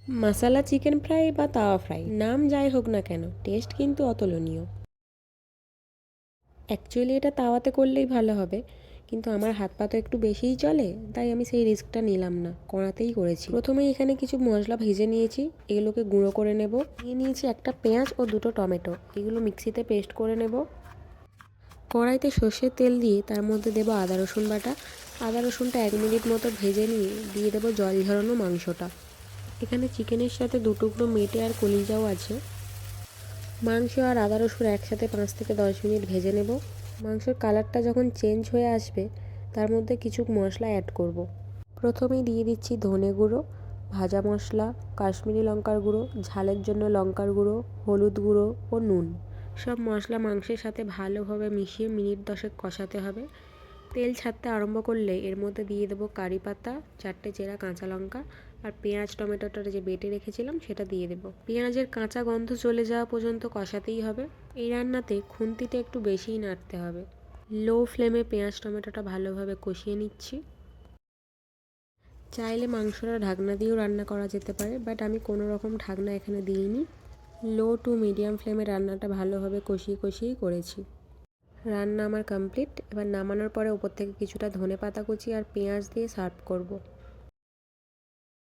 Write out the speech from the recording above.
মশালা chicken fry বা তাওয়া fry নাম যাই হোক না কেন, টেস্ট কিন্তু অতুলনীয়। অ্যাকচুয়ালি এটা তাওয়াতে করলেই ভালো হবে, কিন্তু আমার হাত পা তো একটু বেশিই চলে, তাই আমি সেই রিস্কটা নিলাম না, কড়াতেই করেছি। প্রথমেই এখানে কিছু মশলা ভেজে নিয়েছি, এগুলোকে গুঁড়ো করে নেব। নিয়েছি একটা পেঁয়াজ ও দুটো টমেটো, এগুলো মিক্সিতে পেস্ট করে নেব। কড়াইতে সর্ষের তেল দিয়ে তার মধ্যে দেবো আদা রসুন বাটা। আদা রসুনটা 1 মিনিট মতো ভেজে নিয়ে দিয়ে দেবো জল ঝরানো মাংসটা। এখানে চিকেনের সাথে 2 টুকরো মেটে আর কলিজাও আছে। মাংস আর আদা রসুন একসাথে 5 থেকে 10 মিনিট ভেজে নেব। মাংসের কালারটা যখন চেঞ্জ হয়ে আসবে, তার মধ্যে কিছু মশলা অ্যাড করব। প্রথমেই দিয়ে দিচ্ছি ধনে গুঁড়ো, ভাজা মশলা, কাশ্মীরি লঙ্কার গুঁড়ো, ঝালের জন্য লঙ্কার গুঁড়ো, হলুদ গুঁড়ো ও নুন। সব মশলা মাংসের সাথে ভালোভাবে মিশিয়ে মিনিট 10 কষাতে হবে। তেল ছাড়তে আরম্ভ করলে এর মধ্যে দিয়ে দেবো কারি পাতা, 4টে চেরা কাঁচা লঙ্কা আর পেঁয়াজ টমেটোটা যে বেটে রেখেছিলাম সেটা দিয়ে দেবো। পেঁয়াজের কাঁচা গন্ধ চলে যাওয়া পর্যন্ত কষাতেই হবে। এই রান্নাতে খুন্তিতে একটু বেশিই নাড়তে হবে। লো ফ্লেমে পেঁয়াজ টমেটোটা ভালোভাবে কষিয়ে নিচ্ছি। চাইলে মাংসটা ঢাকনা দিয়েও রান্না করা যেতে পারে, বাট আমি কোনো রকম ঢাকনা এখানে দিইনি। লো টু মিডিয়াম ফ্লেমে রান্নাটা ভালোভাবে কষিয়ে কষিয়েই করেছি। রান্না আমার কমপ্লিট। এবার নামানোর পরে ওপর থেকে কিছুটা ধনেপাতা কুচি আর পেঁয়াজ দিয়ে সার্ভ করব।